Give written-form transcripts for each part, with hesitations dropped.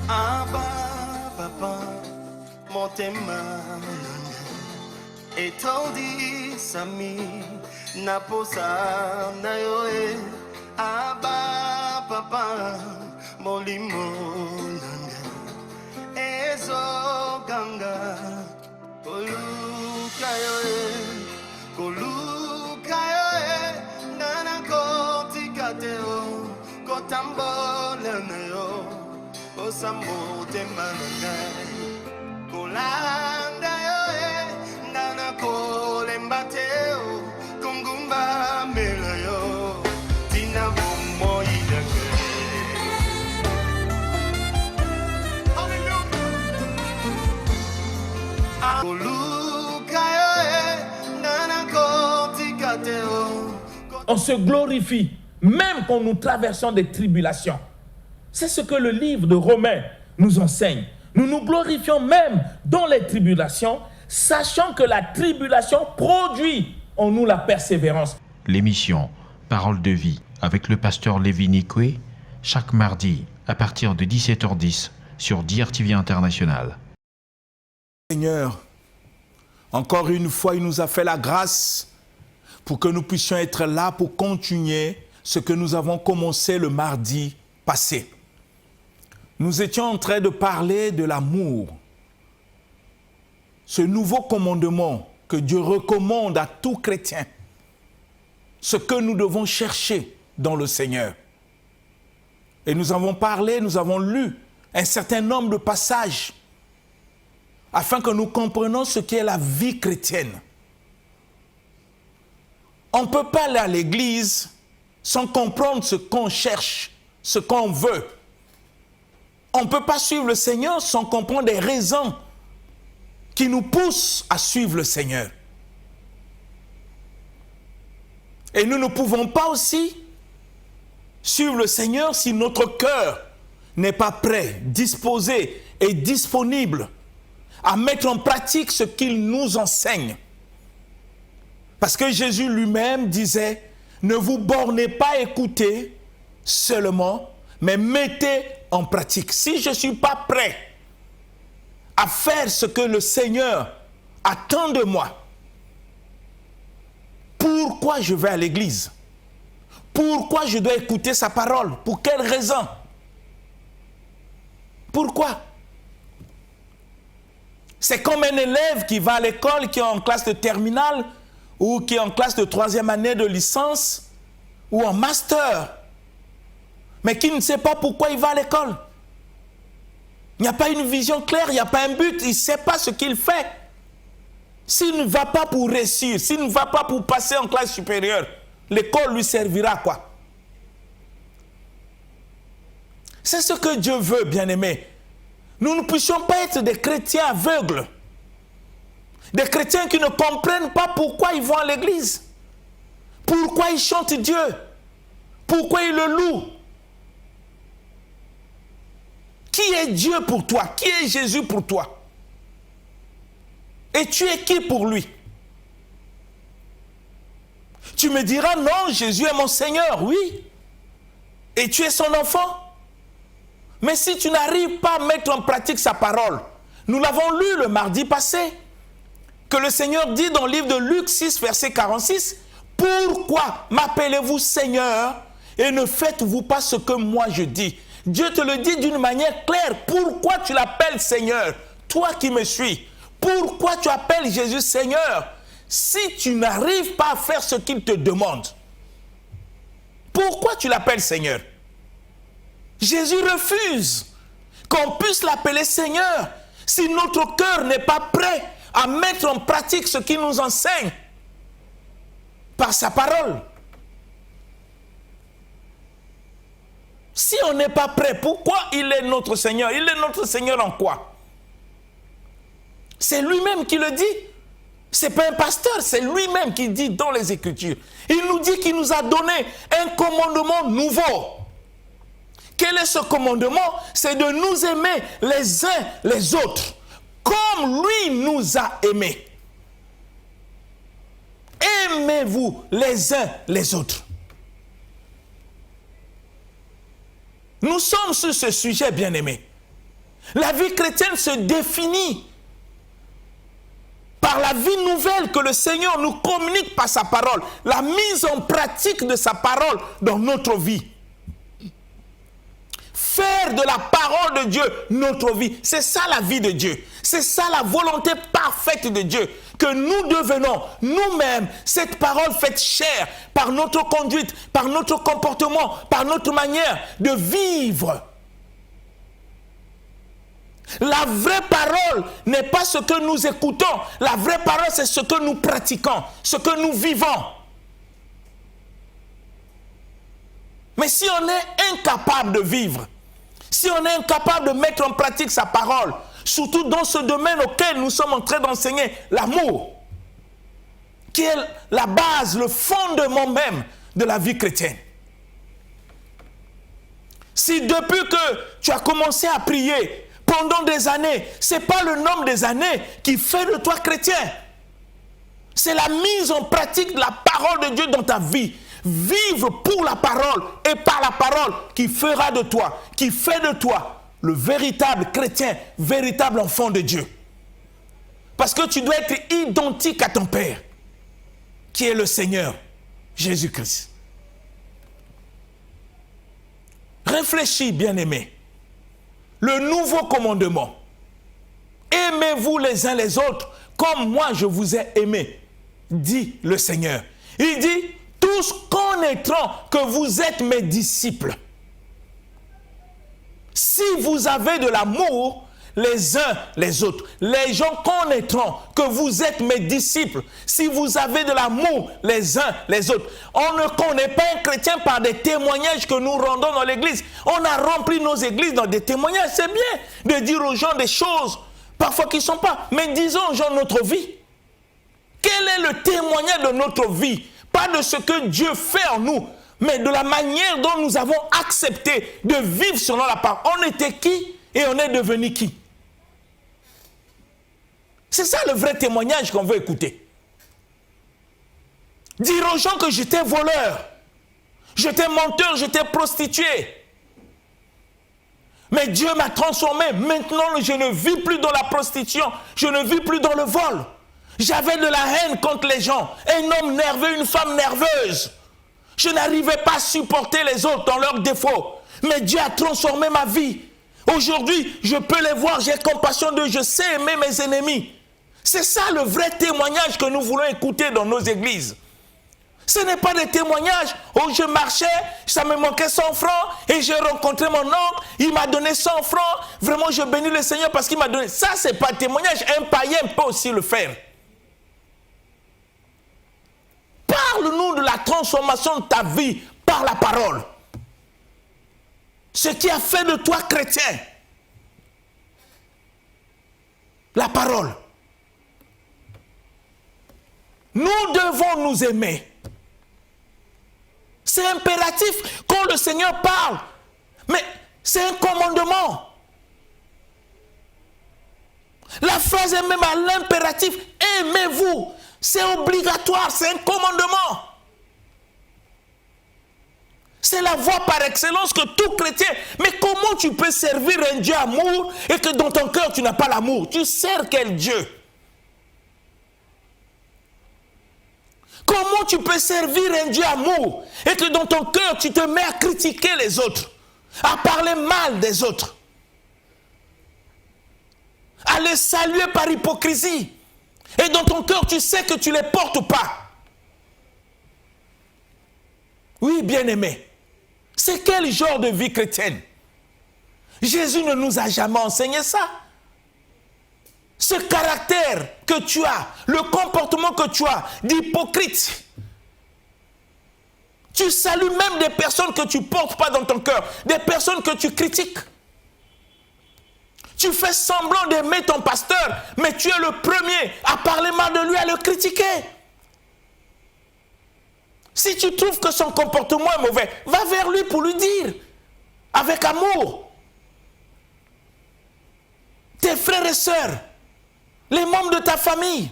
Abba, papa, motema etondi sami naposa na yoe. Abba, papa, molimo nanga ezo ganga koluka yoe nana koti kateo kotambola na yo. Osamote mananga kolanda yoe nana kolembateo kungumba mela yo tina bomo idanga. Koluka yoe nana koti kateo. On se glorifie même quand nous traversons des tribulations. C'est ce que le livre de Romains nous enseigne. Nous nous glorifions même dans les tribulations, sachant que la tribulation produit en nous la persévérance. L'émission Parole de vie avec le pasteur Lévi Nikwe, chaque mardi à partir de 17h10 sur DRTV International. Seigneur, encore une fois, il nous a fait la grâce pour que nous puissions être là pour continuer ce que nous avons commencé le mardi passé. Nous étions en train de parler de l'amour, ce nouveau commandement que Dieu recommande à tout chrétien, ce que nous devons chercher dans le Seigneur. Et nous avons parlé, nous avons lu un certain nombre de passages afin que nous comprenions ce qu'est la vie chrétienne. On ne peut pas aller à l'église sans comprendre ce qu'on cherche, ce qu'on veut. On ne peut pas suivre le Seigneur sans comprendre des raisons qui nous poussent à suivre le Seigneur. Et nous ne pouvons pas aussi suivre le Seigneur si notre cœur n'est pas prêt, disposé et disponible à mettre en pratique ce qu'il nous enseigne. Parce que Jésus lui-même disait, ne vous bornez pas à écouter seulement, mais mettez en pratique. Si je ne suis pas prêt à faire ce que le Seigneur attend de moi, pourquoi je vais à l'église? Pourquoi je dois écouter sa parole? Pour quelle raison? Pourquoi? C'est comme un élève qui va à l'école, qui est en classe de terminale, ou qui est en classe de 3e année de licence, ou en master, mais qui ne sait pas pourquoi il va à l'école. Il n'y a pas une vision claire, il n'y a pas un but, il ne sait pas ce qu'il fait. S'il ne va pas pour réussir, s'il ne va pas pour passer en classe supérieure, l'école lui servira à quoi? C'est ce que Dieu veut, bien-aimés. Nous ne puissions pas être des chrétiens aveugles, des chrétiens qui ne comprennent pas pourquoi ils vont à l'église, pourquoi ils chantent Dieu, pourquoi ils le louent. Qui est Dieu pour toi? Qui est Jésus pour toi? Et tu es qui pour lui? Tu me diras, non, Jésus est mon Seigneur, oui. Et tu es son enfant. Mais si tu n'arrives pas à mettre en pratique sa parole, nous l'avons lu le mardi passé, que le Seigneur dit dans le livre de Luc 6, verset 46, « Pourquoi m'appelez-vous Seigneur et ne faites-vous pas ce que moi je dis ?» Dieu te le dit d'une manière claire. Pourquoi tu l'appelles Seigneur? Toi qui me suis. Pourquoi tu appelles Jésus Seigneur si tu n'arrives pas à faire ce qu'il te demande? Pourquoi tu l'appelles Seigneur? Jésus refuse qu'on puisse l'appeler Seigneur si notre cœur n'est pas prêt à mettre en pratique ce qu'il nous enseigne par sa parole. Si on n'est pas prêt, pourquoi il est notre Seigneur? Il est notre Seigneur en quoi? C'est lui-même qui le dit. Ce n'est pas un pasteur, c'est lui-même qui dit dans les Écritures. Il nous dit qu'il nous a donné un commandement nouveau. Quel est ce commandement? C'est de nous aimer les uns les autres, comme lui nous a aimés. Aimez-vous les uns les autres. Nous sommes sur ce sujet, bien-aimés. La vie chrétienne se définit par la vie nouvelle que le Seigneur nous communique par sa parole, la mise en pratique de sa parole dans notre vie. Faire de la parole de Dieu notre vie, c'est ça la vie de Dieu. C'est ça la volonté parfaite de Dieu, que nous devenons nous-mêmes cette parole faite chair par notre conduite, par notre comportement, par notre manière de vivre. La vraie parole n'est pas ce que nous écoutons. La vraie parole, c'est ce que nous pratiquons, ce que nous vivons. Mais si on est incapable de vivre, si on est incapable de mettre en pratique sa parole, surtout dans ce domaine auquel nous sommes en train d'enseigner, l'amour, qui est la base, le fondement même de la vie chrétienne. Si depuis que tu as commencé à prier, pendant des années, ce n'est pas le nombre des années qui fait de toi chrétien. C'est la mise en pratique de la parole de Dieu dans ta vie. Vivre pour la parole et par la parole qui fera de toi, qui fait de toi le véritable chrétien, véritable enfant de Dieu. Parce que tu dois être identique à ton Père, qui est le Seigneur, Jésus-Christ. Réfléchis, bien-aimés. Le nouveau commandement. Aimez-vous les uns les autres comme moi je vous ai aimé, dit le Seigneur. Il dit, tous connaîtront que vous êtes mes disciples. Si vous avez de l'amour les uns les autres, les gens connaîtront que vous êtes mes disciples. Si vous avez de l'amour les uns les autres. On ne connaît pas un chrétien par des témoignages que nous rendons dans l'église. On a rempli nos églises dans des témoignages. C'est bien de dire aux gens des choses parfois qui ne sont pas. Mais disons aux gens notre vie. Quel est le témoignage de notre vie? Pas de ce que Dieu fait en nous, mais de la manière dont nous avons accepté de vivre selon la parole. On était qui et on est devenu qui? C'est ça le vrai témoignage qu'on veut écouter. Dire aux gens que j'étais voleur, j'étais menteur, j'étais prostitué. Mais Dieu m'a transformé. Maintenant, je ne vis plus dans la prostitution, je ne vis plus dans le vol. J'avais de la haine contre les gens. Un homme nerveux, une femme nerveuse. Je n'arrivais pas à supporter les autres dans leurs défauts. Mais Dieu a transformé ma vie. Aujourd'hui, je peux les voir, j'ai compassion d'eux, je sais aimer mes ennemis. C'est ça le vrai témoignage que nous voulons écouter dans nos églises. Ce n'est pas des témoignages où je marchais, ça me manquait 100 francs et j'ai rencontré mon oncle, il m'a donné 100 francs. Vraiment, je bénis le Seigneur parce qu'il m'a donné. Ça, ce n'est pas un témoignage. Un païen peut aussi le faire. Parle-nous de la transformation de ta vie par la parole. Ce qui a fait de toi chrétien. La parole. Nous devons nous aimer. C'est impératif quand le Seigneur parle. Mais c'est un commandement. La phrase est même à l'impératif. Aimez-vous. C'est obligatoire, c'est un commandement. C'est la voie par excellence que tout chrétien... Mais comment tu peux servir un Dieu amour et que dans ton cœur tu n'as pas l'amour? Tu sers quel Dieu? Comment tu peux servir un Dieu amour et que dans ton cœur tu te mets à critiquer les autres, à parler mal des autres, à les saluer par hypocrisie? Et dans ton cœur, tu sais que tu ne les portes pas. Oui, bien-aimé. C'est quel genre de vie chrétienne? Jésus ne nous a jamais enseigné ça. Ce caractère que tu as, le comportement que tu as d'hypocrite. Tu salues même des personnes que tu ne portes pas dans ton cœur, des personnes que tu critiques. Tu fais semblant d'aimer ton pasteur, mais tu es le premier à parler mal de lui, à le critiquer. Si tu trouves que son comportement est mauvais, va vers lui pour lui dire, avec amour. Tes frères et sœurs, les membres de ta famille,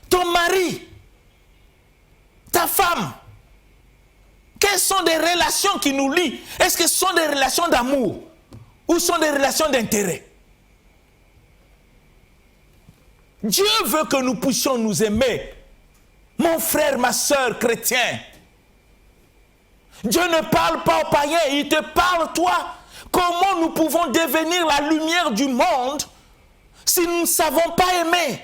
ton mari, ta femme. Quelles sont des relations qui nous lient? Est-ce que ce sont des relations d'amour ou sont des relations d'intérêt? Dieu veut que nous puissions nous aimer. Mon frère, ma soeur chrétien. Dieu ne parle pas aux païens, il te parle toi. Comment nous pouvons devenir la lumière du monde si nous ne savons pas aimer?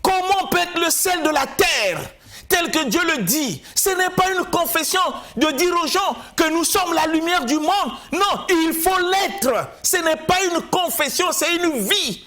Comment on peut être le sel de la terre tel que Dieu le dit? Ce n'est pas une confession de dire aux gens que nous sommes la lumière du monde. Non, il faut l'être. Ce n'est pas une confession, c'est une vie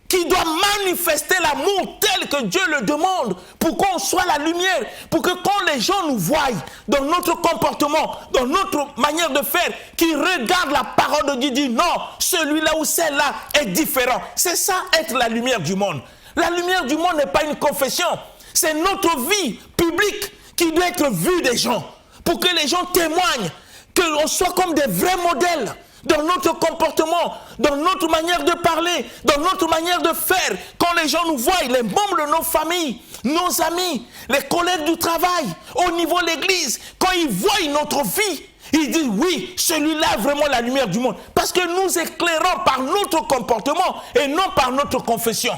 qui doit manifester l'amour tel que Dieu le demande pour qu'on soit la lumière, pour que quand les gens nous voient dans notre comportement, dans notre manière de faire, qu'ils regardent la parole de Dieu, disent non, celui-là ou celle-là est différent. C'est ça être la lumière du monde. La lumière du monde n'est pas une confession, c'est notre vie publique qui doit être vue des gens, pour que les gens témoignent, qu'on soit comme des vrais modèles dans notre comportement, dans notre manière de parler, dans notre manière de faire. Quand les gens nous voient, les membres de nos familles, nos amis, les collègues du travail, au niveau de l'église, quand ils voient notre vie, ils disent oui, celui-là est vraiment la lumière du monde. Parce que nous éclairons par notre comportement et non par notre confession.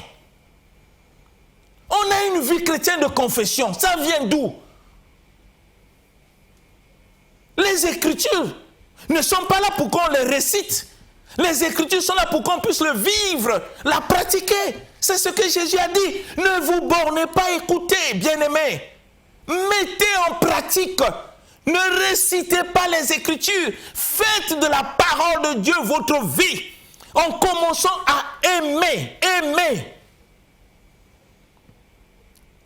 On a une vie chrétienne de confession. Ça vient d'où? Les Écritures ne sont pas là pour qu'on les récite. Les Écritures sont là pour qu'on puisse le vivre, la pratiquer. C'est ce que Jésus a dit. Ne vous bornez pas à écouter, bien-aimés. Mettez en pratique. Ne récitez pas les Écritures. Faites de la parole de Dieu votre vie. En commençant à aimer. Aimer.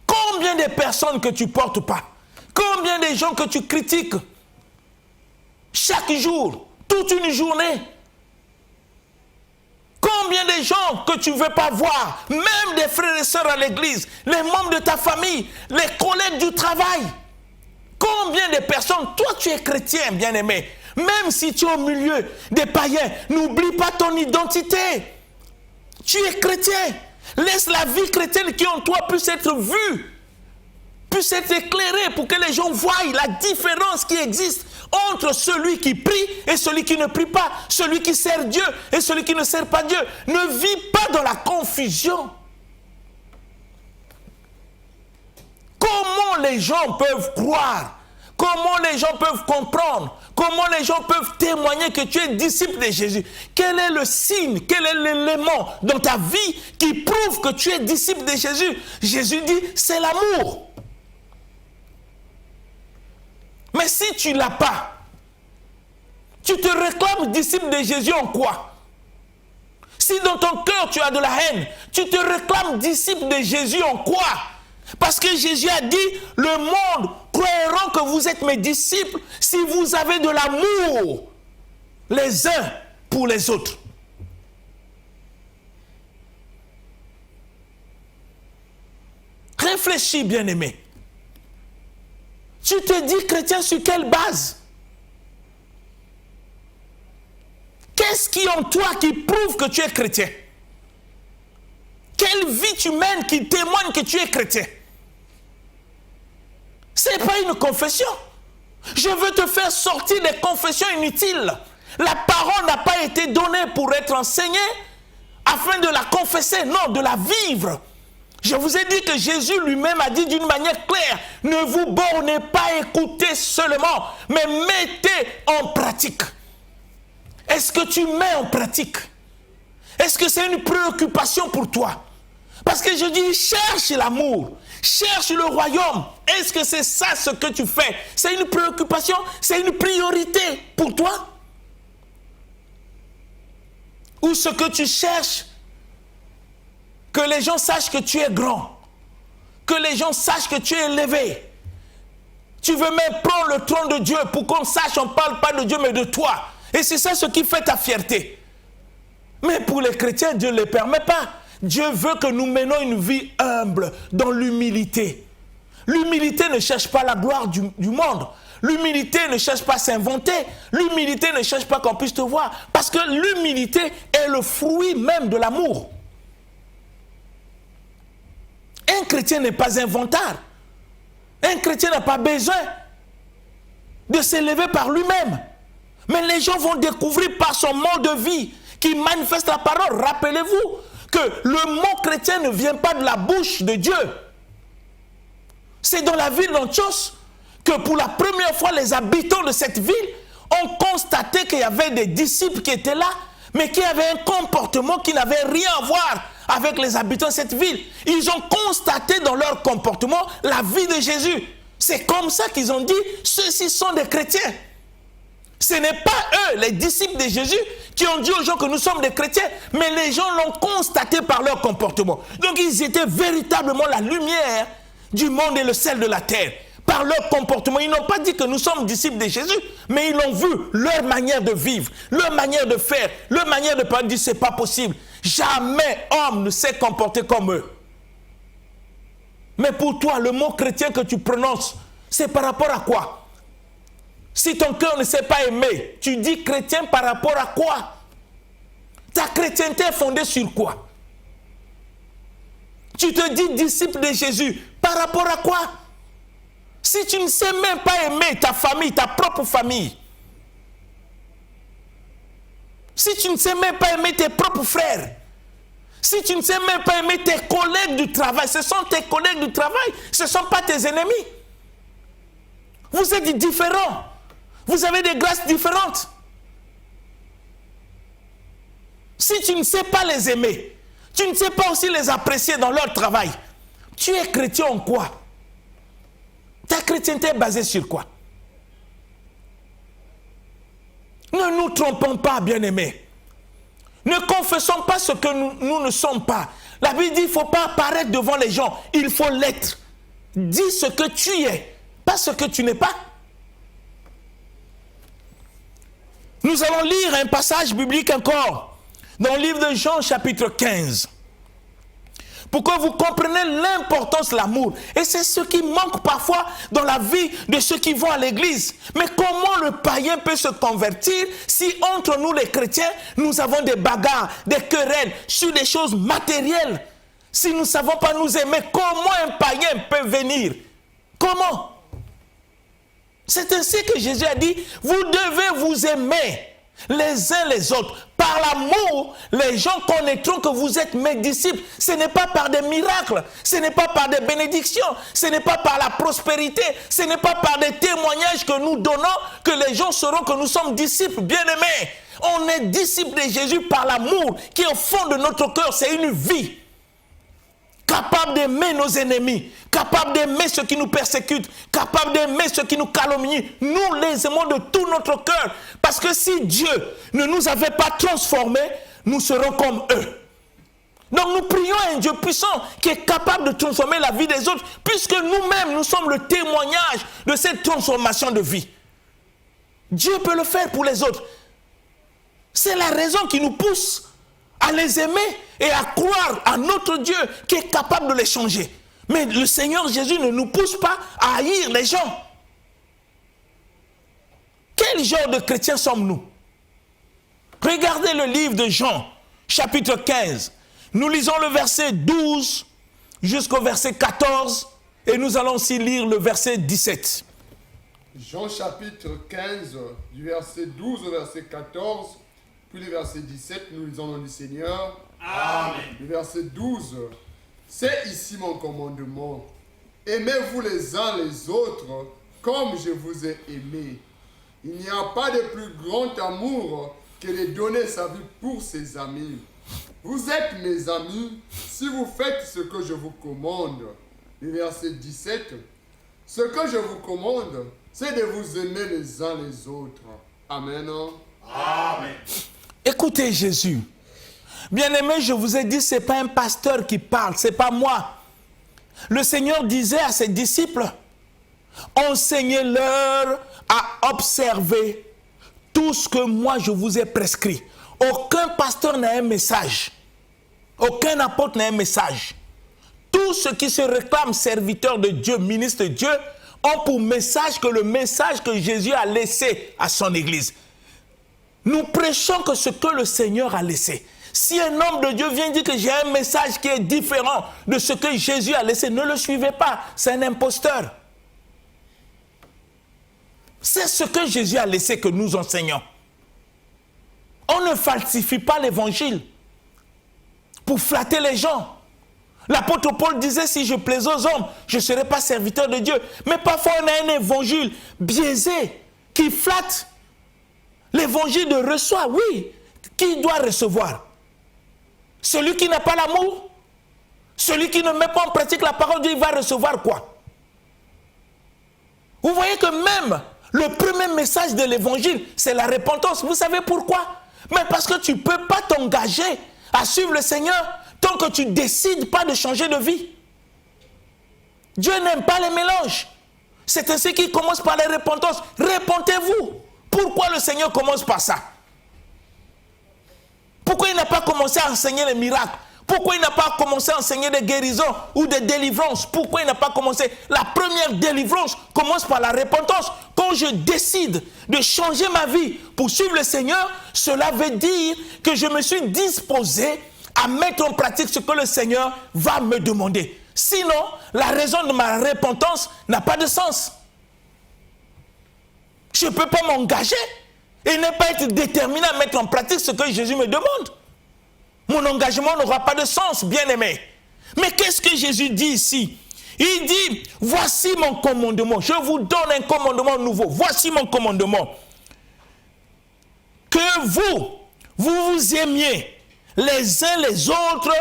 Combien de personnes que tu ne portes pas? Combien de gens que tu critiques? Chaque jour, toute une journée. Combien de gens que tu ne veux pas voir, même des frères et sœurs à l'église, les membres de ta famille, les collègues du travail. Combien de personnes, toi tu es chrétien, bien-aimé, même si tu es au milieu des païens, n'oublie pas ton identité. Tu es chrétien. Laisse la vie chrétienne qui en toi puisse être vue, puisse être éclairée pour que les gens voient la différence qui existe entre celui qui prie et celui qui ne prie pas, celui qui sert Dieu et celui qui ne sert pas Dieu. Ne vis pas dans la confusion. Comment les gens peuvent croire? Comment les gens peuvent comprendre? Comment les gens peuvent témoigner que tu es disciple de Jésus? Quel est le signe? Quel est l'élément dans ta vie qui prouve que tu es disciple de Jésus? Jésus dit, c'est l'amour. Mais si tu ne l'as pas, tu te réclames disciple de Jésus en quoi? Si dans ton cœur tu as de la haine, tu te réclames disciple de Jésus en quoi? Parce que Jésus a dit, le monde croira que vous êtes mes disciples si vous avez de l'amour les uns pour les autres. Réfléchis, bien-aimé. Tu te dis chrétien sur quelle base? Qu'est-ce qui en toi qui prouve que tu es chrétien? Quelle vie tu mènes qui témoigne que tu es chrétien? Ce n'est pas une confession. Je veux te faire sortir des confessions inutiles. La parole n'a pas été donnée pour être enseignée afin de la confesser, non, de la vivre. Je vous ai dit que Jésus lui-même a dit d'une manière claire, ne vous bornez pas à écouter seulement, mais mettez en pratique. Est-ce que tu mets en pratique? Est-ce que c'est une préoccupation pour toi? Parce que je dis, cherche l'amour, cherche le royaume. Est-ce que c'est ça ce que tu fais? C'est une préoccupation, c'est une priorité pour toi? Ou ce que tu cherches, que les gens sachent que tu es grand, que les gens sachent que tu es élevé. Tu veux même prendre le trône de Dieu pour qu'on sache, on ne parle pas de Dieu mais de toi. Et c'est ça ce qui fait ta fierté. Mais pour les chrétiens, Dieu ne les permet pas. Dieu veut que nous menions une vie humble, dans l'humilité. L'humilité ne cherche pas la gloire du monde. L'humilité ne cherche pas à s'inventer. L'humilité ne cherche pas qu'on puisse te voir. Parce que l'humilité est le fruit même de l'amour. Un chrétien n'est pas inventard. Un chrétien n'a pas besoin de s'élever par lui-même. Mais les gens vont découvrir par son mode de vie qui manifeste la parole. Rappelez-vous que le mot chrétien ne vient pas de la bouche de Dieu. C'est dans la ville d'Antioche que pour la première fois, les habitants de cette ville ont constaté qu'il y avait des disciples qui étaient là, mais qui avaient un comportement qui n'avait rien à voir avec les habitants de cette ville. Ils ont constaté dans leur comportement la vie de Jésus. C'est comme ça qu'ils ont dit, ceux-ci sont des chrétiens. Ce n'est pas eux, les disciples de Jésus, qui ont dit aux gens que nous sommes des chrétiens, mais les gens l'ont constaté par leur comportement. Donc ils étaient véritablement la lumière du monde et le sel de la terre. Par leur comportement, ils n'ont pas dit que nous sommes disciples de Jésus, mais ils l'ont vu, leur manière de vivre, leur manière de faire, leur manière de parler, c'est pas possible. Jamais homme ne s'est comporté comme eux. Mais pour toi, le mot chrétien que tu prononces, c'est par rapport à quoi? Si ton cœur ne s'est pas aimé, tu dis chrétien par rapport à quoi? Ta chrétienté est fondée sur quoi? Tu te dis disciple de Jésus par rapport à quoi? Si tu ne sais même pas aimer ta famille, ta propre famille, si tu ne sais même pas aimer tes propres frères, si tu ne sais même pas aimer tes collègues du travail, ce sont tes collègues du travail, ce ne sont pas tes ennemis. Vous êtes différents. Vous avez des grâces différentes. Si tu ne sais pas les aimer, tu ne sais pas aussi les apprécier dans leur travail, tu es chrétien en quoi? Ta chrétienté est basée sur quoi? Ne nous trompons pas, bien-aimés. Ne confessons pas ce que nous ne sommes pas. La Bible dit qu'il ne faut pas apparaître devant les gens, il faut l'être. Dis ce que tu es, pas ce que tu n'es pas. Nous allons lire un passage biblique encore, dans le livre de Jean, chapitre 15. Pour que vous compreniez l'importance de l'amour. Et c'est ce qui manque parfois dans la vie de ceux qui vont à l'église. Mais comment le païen peut se convertir si entre nous les chrétiens, nous avons des bagarres, des querelles sur des choses matérielles? Si nous ne savons pas nous aimer, comment un païen peut venir? Comment? C'est ainsi que Jésus a dit, vous devez vous aimer les uns les autres. Par l'amour, les gens connaîtront que vous êtes mes disciples. Ce n'est pas par des miracles, ce n'est pas par des bénédictions, ce n'est pas par la prospérité, ce n'est pas par des témoignages que nous donnons que les gens sauront que nous sommes disciples bien-aimés. On est disciples de Jésus par l'amour qui est au fond de notre cœur. C'est une vie capable d'aimer nos ennemis, capable d'aimer ceux qui nous persécutent, capable d'aimer ceux qui nous calomnient. Nous les aimons de tout notre cœur. Parce que si Dieu ne nous avait pas transformés, nous serons comme eux. Donc nous prions à un Dieu puissant qui est capable de transformer la vie des autres, puisque nous-mêmes, nous sommes le témoignage de cette transformation de vie. Dieu peut le faire pour les autres. C'est la raison qui nous pousse à les aimer et à croire à notre Dieu qui est capable de les changer. Mais le Seigneur Jésus ne nous pousse pas à haïr les gens. Quel genre de chrétiens sommes-nous? Regardez le livre de Jean, chapitre 15. Nous lisons le verset 12 jusqu'au verset 14 et nous allons aussi lire le verset 17. Jean chapitre 15, du verset 12 au verset 14, puis le verset 17, nous lisons le nom du Seigneur. Amen. Le verset 12, c'est ici mon commandement. Aimez-vous les uns les autres comme je vous ai aimé. Il n'y a pas de plus grand amour que de donner sa vie pour ses amis. Vous êtes mes amis si vous faites ce que je vous commande. Le verset 17, ce que je vous commande, c'est de vous aimer les uns les autres. Amen. Amen. Écoutez Jésus. Bien-aimé, je vous ai dit, ce n'est pas un pasteur qui parle, ce n'est pas moi. Le Seigneur disait à ses disciples, enseignez-leur à observer tout ce que moi je vous ai prescrit. Aucun pasteur n'a un message. Aucun apôtre n'a un message. Tous ceux qui se réclament serviteurs de Dieu, ministres de Dieu, ont pour message que le message que Jésus a laissé à son Église. Nous prêchons que ce que le Seigneur a laissé. Si un homme de Dieu vient dire que j'ai un message qui est différent de ce que Jésus a laissé, ne le suivez pas, c'est un imposteur. C'est ce que Jésus a laissé que nous enseignons. On ne falsifie pas l'évangile. pour flatter les gens. L'apôtre Paul disait, si je plais aux hommes, je ne serai pas serviteur de Dieu. Mais parfois, on a un évangile biaisé qui flatte. L'évangile de reçoit, oui. Qui doit recevoir? Celui qui n'a pas l'amour? Celui qui ne met pas en pratique la parole de Dieu, il va recevoir quoi? Vous voyez que même le premier message de l'évangile, c'est la repentance. Vous savez pourquoi? Mais parce que tu ne peux pas t'engager à suivre le Seigneur tant que tu ne décides pas de changer de vie. Dieu n'aime pas les mélanges. C'est ainsi qu'il commence par la repentance. Repentez-vous. Pourquoi le Seigneur commence par ça? Pourquoi il n'a pas commencé à enseigner les miracles? Pourquoi il n'a pas commencé à enseigner des guérisons ou des délivrances? Pourquoi il n'a pas commencé? La première délivrance commence par la repentance. Quand je décide de changer ma vie pour suivre le Seigneur, cela veut dire que je me suis disposé à mettre en pratique ce que le Seigneur va me demander. Sinon, la raison de ma repentance n'a pas de sens. Je ne peux pas m'engager et ne pas être déterminé à mettre en pratique ce que Jésus me demande. Mon engagement n'aura pas de sens, bien-aimé. Mais qu'est-ce que Jésus dit ici? Il dit, voici mon commandement. Je vous donne un commandement nouveau. Voici mon commandement. Que vous aimiez les uns les autres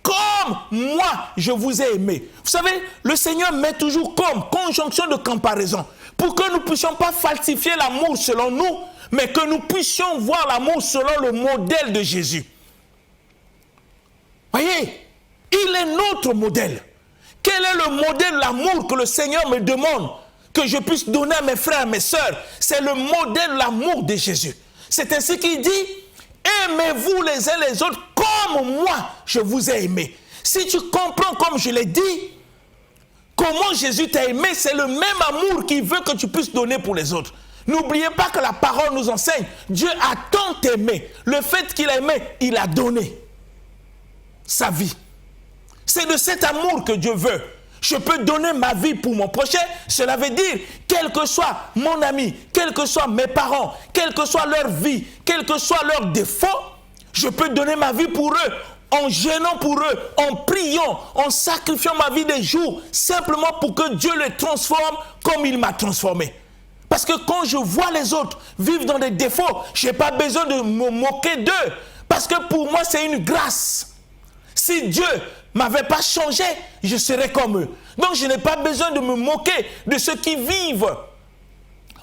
comme moi je vous ai aimé. Vous savez, le Seigneur met toujours comme conjonction de comparaison pour que nous ne puissions pas falsifier l'amour selon nous, mais que nous puissions voir l'amour selon le modèle de Jésus. Voyez, il est notre modèle. Quel est le modèle de l'amour que le Seigneur me demande que je puisse donner à mes frères et mes sœurs? C'est le modèle de l'amour de Jésus. C'est ainsi qu'il dit, aimez-vous les uns les autres comme moi je vous ai aimé. Si tu comprends comme je l'ai dit, comment Jésus t'a aimé, c'est le même amour qu'il veut que tu puisses donner pour les autres. N'oubliez pas que la parole nous enseigne, Dieu a tant aimé. Le fait qu'il a aimé, il a donné sa vie. C'est de cet amour que Dieu veut. Je peux donner ma vie pour mon prochain. Cela veut dire, quel que soit mon ami, quels que soient mes parents, quelle que soit leur vie, quels que soient leurs défauts, je peux donner ma vie pour eux, en gênant pour eux, en priant, en sacrifiant ma vie des jours, simplement pour que Dieu les transforme comme il m'a transformé. Parce que quand je vois les autres vivre dans des défauts, je n'ai pas besoin de me moquer d'eux. Parce que pour moi, c'est une grâce. Si Dieu ne m'avait pas changé, je serais comme eux. Donc je n'ai pas besoin de me moquer de ceux qui vivent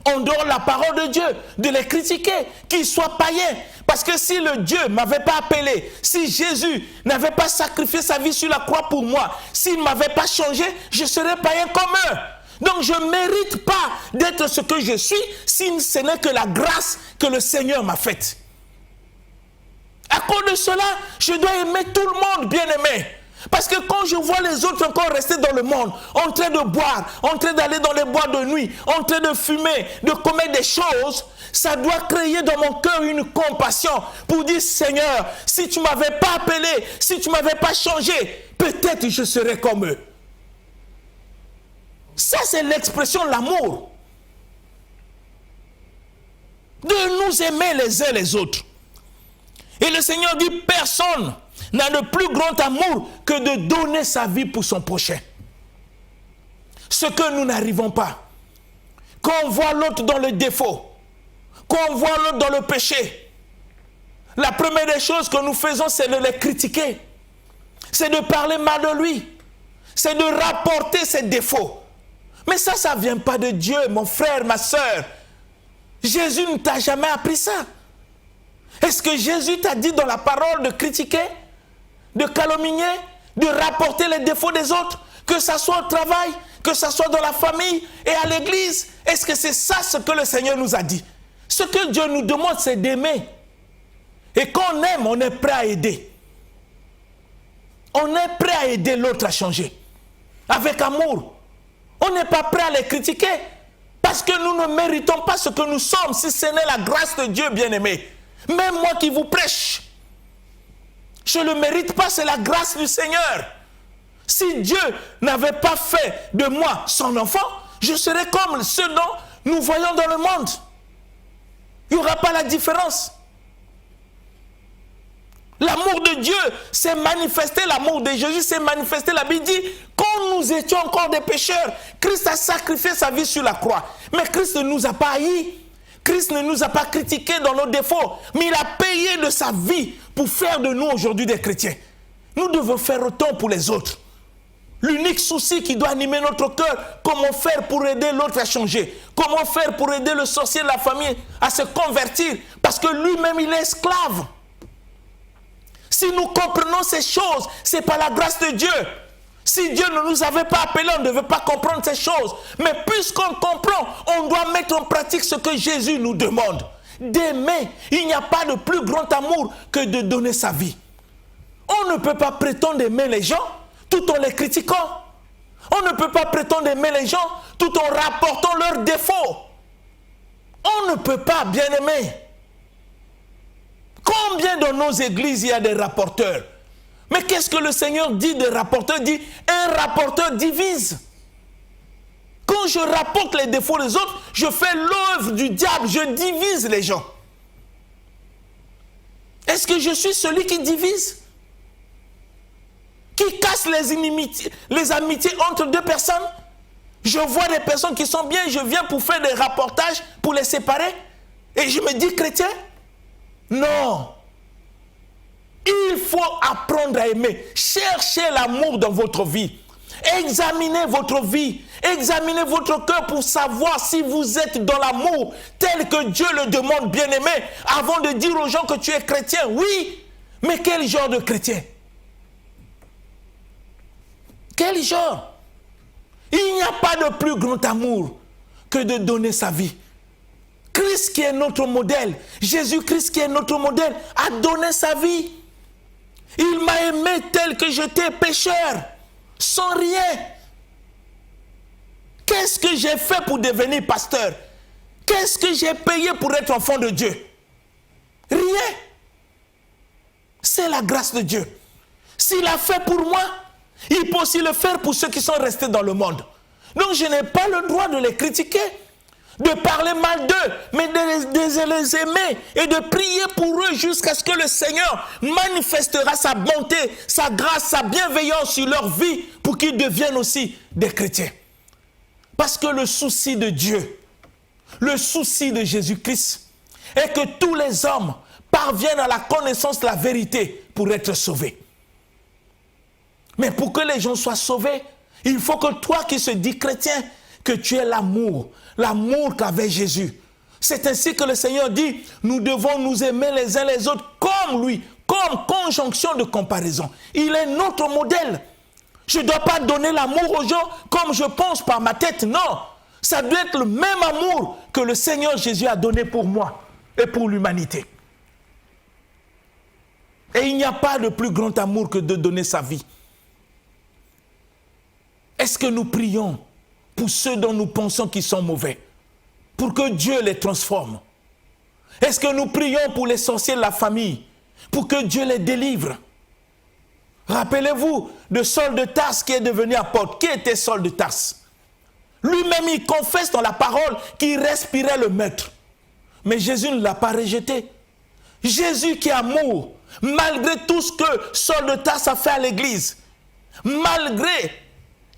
en dehors de la parole de Dieu, de les critiquer, qu'ils soient païens. Parce que si le Dieu ne m'avait pas appelé, si Jésus n'avait pas sacrifié sa vie sur la croix pour moi, s'il ne m'avait pas changé, je serais païen comme eux. Donc je ne mérite pas d'être ce que je suis si ce n'est que la grâce que le Seigneur m'a faite. À cause de cela, je dois aimer tout le monde, bien-aimé. Parce que quand je vois les autres encore rester dans le monde, en train de boire, en train d'aller dans les boîtes de nuit, en train de fumer, de commettre des choses, ça doit créer dans mon cœur une compassion pour dire, Seigneur, si tu ne m'avais pas appelé, si tu ne m'avais pas changé, peut-être je serais comme eux. Ça, c'est l'expression de l'amour. De nous aimer les uns les autres. Et le Seigneur dit, personne n'a de plus grand amour que de donner sa vie pour son prochain. Ce que nous n'arrivons pas. Quand on voit l'autre dans le défaut, quand on voit l'autre dans le péché, la première des choses que nous faisons, c'est de les critiquer. C'est de parler mal de lui. C'est de rapporter ses défauts. Mais ça ne vient pas de Dieu, mon frère, ma soeur. Jésus ne t'a jamais appris ça. Est-ce que Jésus t'a dit dans la parole de critiquer, de calomnier, de rapporter les défauts des autres, que ça soit au travail, que ça soit dans la famille et à l'église? Est-ce que c'est ça ce que le Seigneur nous a dit? Ce que Dieu nous demande, c'est d'aimer. Et quand on aime, on est prêt à aider. On est prêt à aider l'autre à changer. Avec amour. On n'est pas prêt à les critiquer. Parce que nous ne méritons pas ce que nous sommes, si ce n'est la grâce de Dieu, bien-aimé. Même moi qui vous prêche, je ne le mérite pas, c'est la grâce du Seigneur. Si Dieu n'avait pas fait de moi son enfant, je serais comme ceux dont nous voyons dans le monde. Il n'y aura pas la différence. L'amour de Dieu s'est manifesté, l'amour de Jésus s'est manifesté. La Bible dit, quand nous étions encore des pécheurs, Christ a sacrifié sa vie sur la croix. Mais Christ ne nous a pas haïs. Christ ne nous a pas critiqués dans nos défauts. Mais il a payé de sa vie pour faire de nous aujourd'hui des chrétiens. Nous devons faire autant pour les autres. L'unique souci qui doit animer notre cœur, comment faire pour aider l'autre à changer? Comment faire pour aider le sorcier de la famille à se convertir? Parce que lui-même, il est esclave. Si nous comprenons ces choses, c'est par la grâce de Dieu. Si Dieu ne nous avait pas appelés, on ne devait pas comprendre ces choses. Mais puisqu'on comprend, on doit mettre en pratique ce que Jésus nous demande. D'aimer. Il n'y a pas de plus grand amour que de donner sa vie. On ne peut pas prétendre aimer les gens tout en les critiquant. On ne peut pas prétendre aimer les gens tout en rapportant leurs défauts. On ne peut pas bien aimer. Combien dans nos églises il y a des rapporteurs? Mais qu'est-ce que le Seigneur dit des rapporteurs? Il dit, un rapporteur divise. Quand je rapporte les défauts des autres, je fais l'œuvre du diable, je divise les gens. Est-ce que je suis celui qui divise? Qui casse les amitiés entre deux personnes? Je vois des personnes qui sont bien, je viens pour faire des rapportages, pour les séparer, et je me dis chrétien? Non. Il faut apprendre à aimer. Cherchez l'amour dans votre vie. Examinez votre vie. Examinez votre cœur pour savoir si vous êtes dans l'amour tel que Dieu le demande, bien-aimé, avant de dire aux gens que tu es chrétien. Oui, mais quel genre de chrétien? Quel genre? Il n'y a pas de plus grand amour que de donner sa vie. Christ qui est notre modèle, Jésus-Christ qui est notre modèle, a donné sa vie. Il m'a aimé tel que j'étais pécheur, sans rien. Qu'est-ce que j'ai fait pour devenir pasteur? Qu'est-ce que j'ai payé pour être enfant de Dieu? Rien. C'est la grâce de Dieu. S'il a fait pour moi, il peut aussi le faire pour ceux qui sont restés dans le monde. Donc je n'ai pas le droit de les critiquer, de parler mal d'eux, mais de les aimer et de prier pour eux jusqu'à ce que le Seigneur manifestera sa bonté, sa grâce, sa bienveillance sur leur vie pour qu'ils deviennent aussi des chrétiens. Parce que le souci de Dieu, le souci de Jésus-Christ est que tous les hommes parviennent à la connaissance de la vérité pour être sauvés. Mais pour que les gens soient sauvés, il faut que toi qui se dis chrétien, que tu aies l'amour qu'avait Jésus. C'est ainsi que le Seigneur dit, nous devons nous aimer les uns les autres comme lui, comme conjonction de comparaison. Il est notre modèle. Je ne dois pas donner l'amour aux gens comme je pense par ma tête, non. Ça doit être le même amour que le Seigneur Jésus a donné pour moi et pour l'humanité. Et il n'y a pas de plus grand amour que de donner sa vie. Est-ce que nous prions pour ceux dont nous pensons qu'ils sont mauvais, pour que Dieu les transforme? Est-ce que nous prions pour les sorciers de la famille, pour que Dieu les délivre? Rappelez-vous de Saul de Tarse qui est devenu apôtre. Qui était Saul de Tarse? Lui-même, il confesse dans la parole qu'il respirait le maître. Mais Jésus ne l'a pas rejeté. Jésus qui est amour, malgré tout ce que Saul de Tarse a fait à l'église, malgré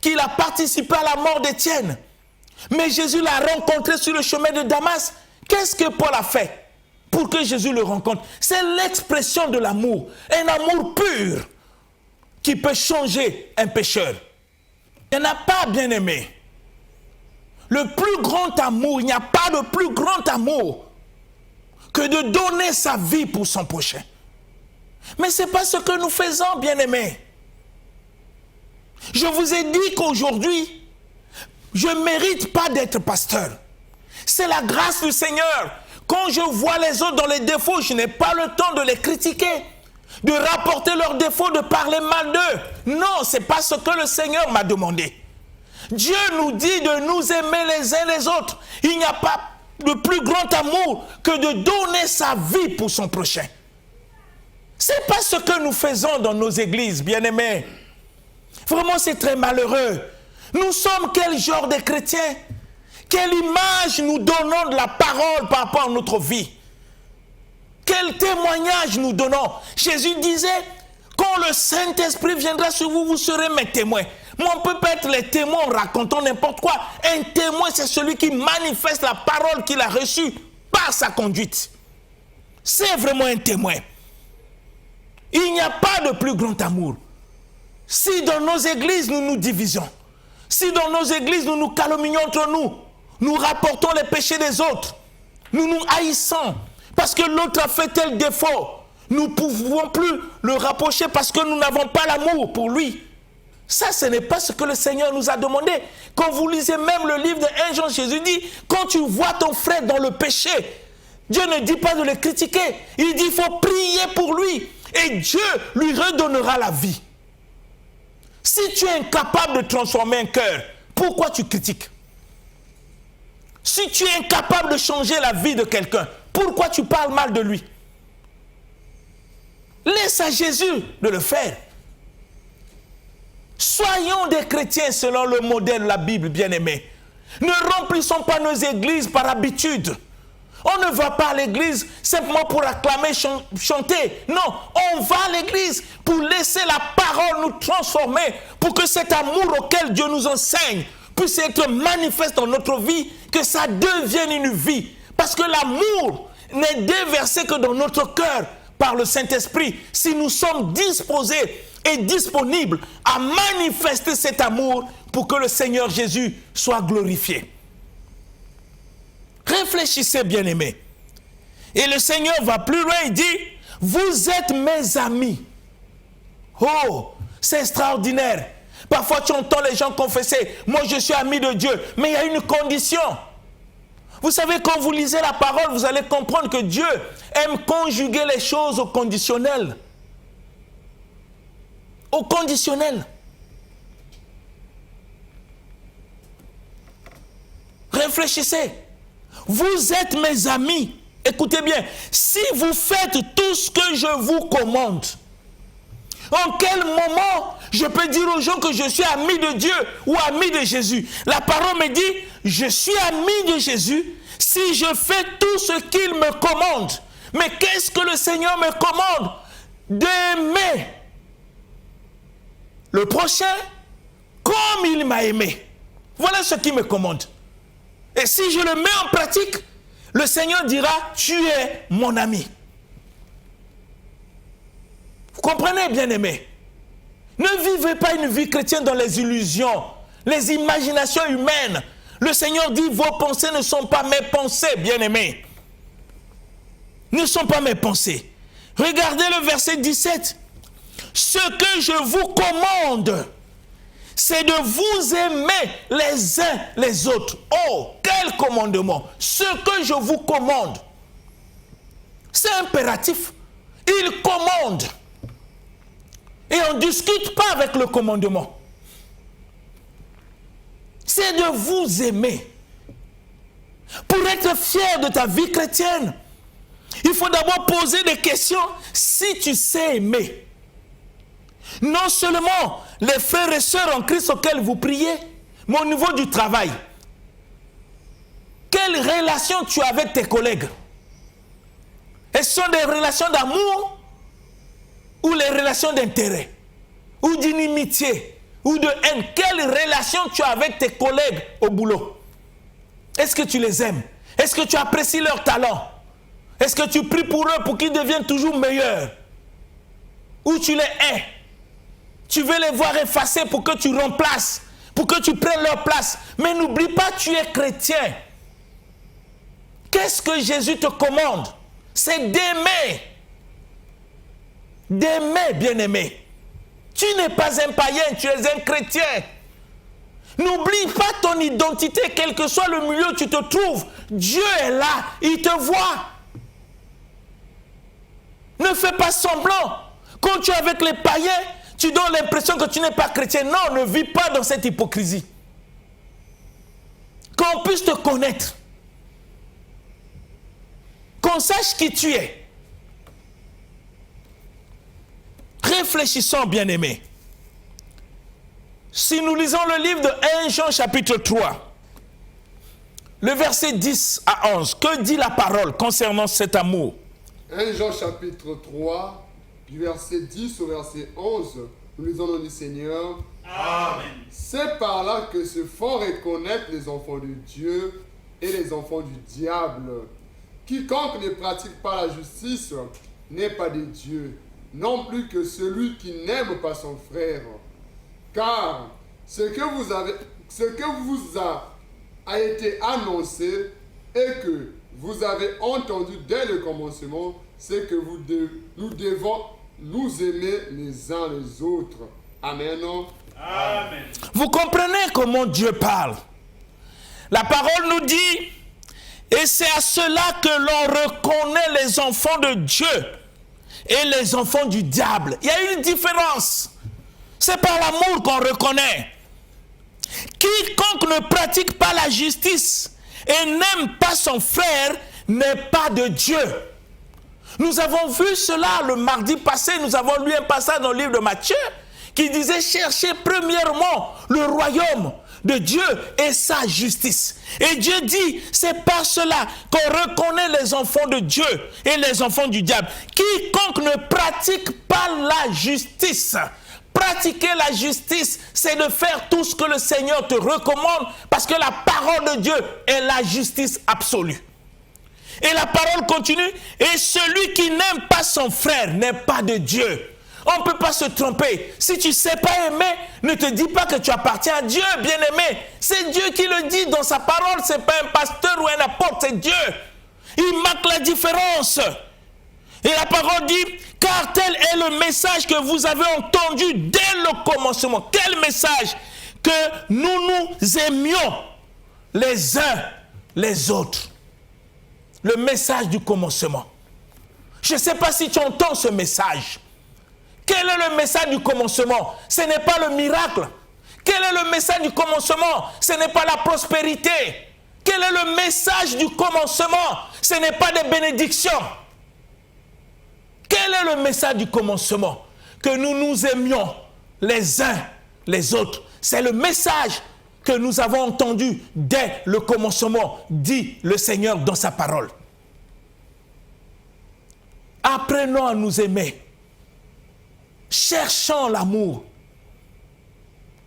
qu'il a participé à la mort d'Étienne, mais Jésus l'a rencontré sur le chemin de Damas. Qu'est-ce que Paul a fait pour que Jésus le rencontre? C'est l'expression de l'amour, un amour pur qui peut changer un pécheur. Il n'y en a pas, bien aimé. Le plus grand amour, il n'y a pas de plus grand amour que de donner sa vie pour son prochain. Mais ce n'est pas ce que nous faisons, bien aimé. Je vous ai dit qu'aujourd'hui, je ne mérite pas d'être pasteur. C'est la grâce du Seigneur. Quand je vois les autres dans les défauts, je n'ai pas le temps de les critiquer, de rapporter leurs défauts, de parler mal d'eux. Non, ce n'est pas ce que le Seigneur m'a demandé. Dieu nous dit de nous aimer les uns les autres. Il n'y a pas de plus grand amour que de donner sa vie pour son prochain. Ce n'est pas ce que nous faisons dans nos églises, bien-aimés. Vraiment, c'est très malheureux. Nous sommes quel genre de chrétiens? Quelle image nous donnons de la parole par rapport à notre vie? quel témoignage nous donnons? Jésus disait, quand le Saint-Esprit viendra sur vous, vous serez mes témoins. Mais on ne peut pas être les témoins en racontant n'importe quoi. Un témoin, c'est celui qui manifeste la parole qu'il a reçue par sa conduite. C'est vraiment un témoin. Il n'y a pas de plus grand amour. Si dans nos églises, nous nous divisons, si dans nos églises, nous nous calomnions entre nous, nous rapportons les péchés des autres, nous nous haïssons, parce que l'autre a fait tel défaut, nous ne pouvons plus le rapprocher parce que nous n'avons pas l'amour pour lui. Ça, ce n'est pas ce que le Seigneur nous a demandé. Quand vous lisez même le livre de 1 Jean, Jésus dit, quand tu vois ton frère dans le péché, Dieu ne dit pas de le critiquer. Il dit, il faut prier pour lui. Et Dieu lui redonnera la vie. Si tu es incapable de transformer un cœur, pourquoi tu critiques? Si tu es incapable de changer la vie de quelqu'un, pourquoi tu parles mal de lui? Laisse à Jésus de le faire. Soyons des chrétiens selon le modèle de la Bible, bien-aimés. Ne remplissons pas nos églises par habitude. On ne va pas à l'église simplement pour acclamer, chanter. Non, on va à l'église pour laisser la parole nous transformer, pour que cet amour auquel Dieu nous enseigne puisse être manifeste dans notre vie, que ça devienne une vie. Parce que l'amour n'est déversé que dans notre cœur par le Saint-Esprit, si nous sommes disposés et disponibles à manifester cet amour pour que le Seigneur Jésus soit glorifié. Réfléchissez, bien-aimés. Et le Seigneur va plus loin, il dit, vous êtes mes amis. Oh, c'est extraordinaire. Parfois, tu entends les gens confesser, moi je suis ami de Dieu, mais il y a une condition. Vous savez, quand vous lisez la parole, vous allez comprendre que Dieu aime conjuguer les choses au conditionnel. Au conditionnel. Réfléchissez. Vous êtes mes amis. Écoutez bien. Si vous faites tout ce que je vous commande, en quel moment je peux dire aux gens que je suis ami de Dieu ou ami de Jésus? La parole me dit, je suis ami de Jésus si je fais tout ce qu'il me commande. Mais qu'est-ce que le Seigneur me commande? D'aimer le prochain comme il m'a aimé. Voilà ce qu'il me commande. Et si je le mets en pratique, le Seigneur dira, tu es mon ami. Vous comprenez, bien-aimés? Ne vivez pas une vie chrétienne dans les illusions, les imaginations humaines. Le Seigneur dit, vos pensées ne sont pas mes pensées, bien-aimés. Ne sont pas mes pensées. Regardez le verset 17. Ce que je vous commande, c'est de vous aimer les uns les autres. Oh, quel commandement! Ce que je vous commande, c'est impératif. Il commande. Et on ne discute pas avec le commandement. C'est de vous aimer. Pour être fier de ta vie chrétienne, il faut d'abord poser des questions si tu sais aimer. Non seulement les frères et sœurs en Christ auxquels vous priez, mais au niveau du travail. Quelle relation tu as avec tes collègues? Est-ce que ce sont des relations d'amour ou les relations d'intérêt? Ou d'inimitié? Ou de haine? Quelle relation tu as avec tes collègues au boulot? Est-ce que tu les aimes? Est-ce que tu apprécies leur talent? Est-ce que tu pries pour eux pour qu'ils deviennent toujours meilleurs? Ou tu les hais? Tu veux les voir effacés pour que tu remplaces, pour que tu prennes leur place. Mais n'oublie pas, tu es chrétien. Qu'est-ce que Jésus te commande? C'est d'aimer. D'aimer, bien-aimé. Tu n'es pas un païen, tu es un chrétien. N'oublie pas ton identité, quel que soit le milieu où tu te trouves. Dieu est là, il te voit. Ne fais pas semblant. Quand tu es avec les païens, tu donnes l'impression que tu n'es pas chrétien. Non, ne vis pas dans cette hypocrisie. Qu'on puisse te connaître. Qu'on sache qui tu es. Réfléchissons, bien-aimés. Si nous lisons le livre de 1 Jean chapitre 3, le verset 10 à 11, que dit la parole concernant cet amour? 1 Jean chapitre 3, du verset 10 au verset 11, nous lisons au nom du Seigneur. Amen. C'est par là que se font reconnaître les enfants de Dieu et les enfants du diable. Quiconque ne pratique pas la justice n'est pas de Dieu, non plus que celui qui n'aime pas son frère. Car ce que vous a été annoncé et que vous avez entendu dès le commencement, c'est que nous devons nous aimer les uns les autres. Amen. Amen. Vous comprenez comment Dieu parle? La parole nous dit, et c'est à cela que l'on reconnaît les enfants de Dieu et les enfants du diable. Il y a une différence. C'est par l'amour qu'on reconnaît. Quiconque ne pratique pas la justice et n'aime pas son frère n'est pas de Dieu. Nous avons vu cela le mardi passé. Nous avons lu un passage dans le livre de Matthieu qui disait: cherchez premièrement le royaume de Dieu et sa justice. Et Dieu dit, c'est par cela qu'on reconnaît les enfants de Dieu et les enfants du diable. Quiconque ne pratique pas la justice. Pratiquer la justice, c'est de faire tout ce que le Seigneur te recommande, parce que la parole de Dieu est la justice absolue. Et la parole continue, et celui qui n'aime pas son frère n'est pas de Dieu. On ne peut pas se tromper. Si tu ne sais pas aimer, ne te dis pas que tu appartiens à Dieu, bien-aimé. C'est Dieu qui le dit dans sa parole, ce n'est pas un pasteur ou un apôtre, c'est Dieu. Il marque la différence. Et la parole dit, car tel est le message que vous avez entendu dès le commencement. Quel message? Que nous nous aimions les uns les autres. Le message du commencement. Je ne sais pas si tu entends ce message. Quel est le message du commencement? Ce n'est pas le miracle. Quel est le message du commencement? Ce n'est pas la prospérité. Quel est le message du commencement? Ce n'est pas des bénédictions. Quel est le message du commencement? Que nous nous aimions les uns les autres. C'est le message que nous avons entendu dès le commencement, dit le Seigneur dans sa parole. Apprenons à nous aimer. Cherchons l'amour.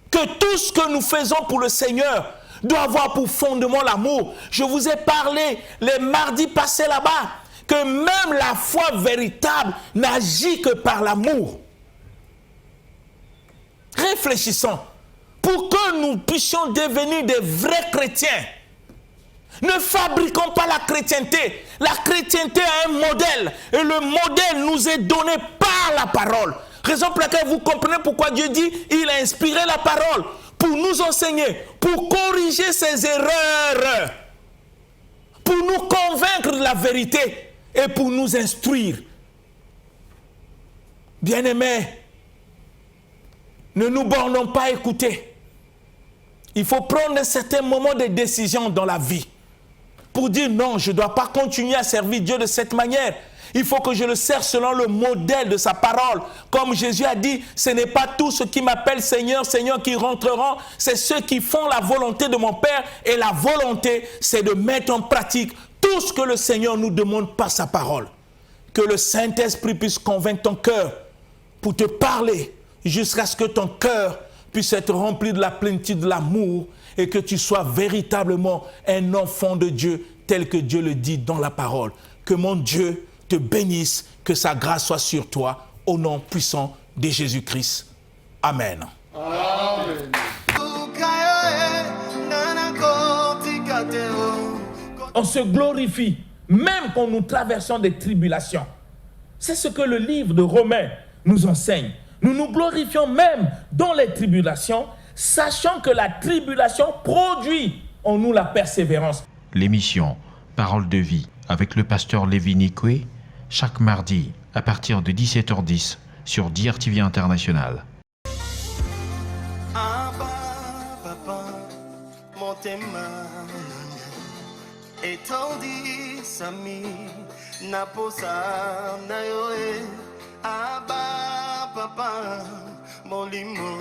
Que tout ce que nous faisons pour le Seigneur doit avoir pour fondement l'amour. Je vous ai parlé les mardis passés là-bas que même la foi véritable n'agit que par l'amour. Réfléchissons pour que nous puissions devenir des vrais chrétiens. Ne fabriquons pas la chrétienté. La chrétienté a un modèle et le modèle nous est donné par la parole. Raison pour laquelle vous comprenez pourquoi Dieu dit il a inspiré la parole pour nous enseigner, pour corriger ses erreurs, pour nous convaincre de la vérité et pour nous instruire. Bien-aimés, ne nous bornons pas à écouter. Il faut prendre un certain moment de décision dans la vie pour dire non, je ne dois pas continuer à servir Dieu de cette manière. Il faut que je le sers selon le modèle de sa parole. Comme Jésus a dit, ce n'est pas tous ceux qui m'appellent Seigneur, Seigneur qui rentreront, c'est ceux qui font la volonté de mon Père. Et la volonté, c'est de mettre en pratique tout ce que le Seigneur nous demande par sa parole. Que le Saint-Esprit puisse convaincre ton cœur pour te parler jusqu'à ce que ton cœur puisse être rempli de la plénitude de l'amour et que tu sois véritablement un enfant de Dieu tel que Dieu le dit dans la parole. Que mon Dieu te bénisse, que sa grâce soit sur toi, au nom puissant de Jésus-Christ. Amen. Amen. On se glorifie, même quand nous traversons des tribulations. C'est ce que le livre de Romains nous enseigne. Nous nous glorifions même dans les tribulations, sachant que la tribulation produit en nous la persévérance. L'émission Parole de vie avec le pasteur Lévi Nikwe, chaque mardi à partir de 17h10 sur DRTV International. Abba, papa, motema, etondi sami, naposa na yoe. Abba, papa, molimo.